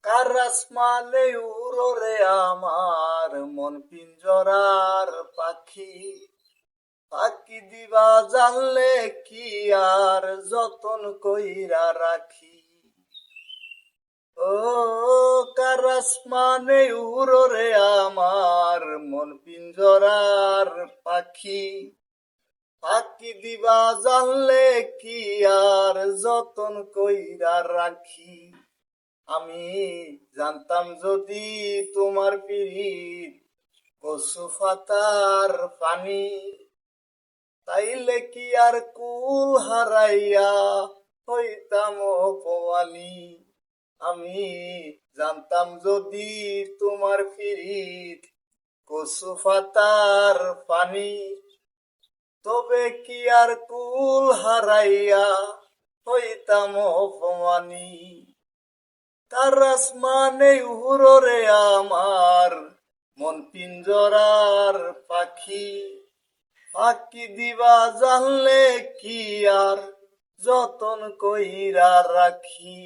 কার আসমানে উড়ো রে আমার মন পিঞ্জরার পাখি, পাখি দিবা জানলে কি আর যতন কইরা রাখি। ও কার আসমানে উড়ো রে আমার মন পিঞ্জরার পাখি, পাখি দিবা জানলে কি আর যতন কইরা রাখি। আমি জানতাম যদি তোমার পিরিত কচু পাতার পানি, তাইলে কি আর কুল হারাইয়া হইতাম অপমানি। আমি জানতাম যদি তোমার পিরিত কচু পাতার পানি, তবে কি আর কুল হারাইয়া হইতাম অপমানি। কার আসমানে উড়ো রে আমার মন পিঞ্জরার পাখি, পাখি দিবা জানলে কি আর যতন কইরা রাখি।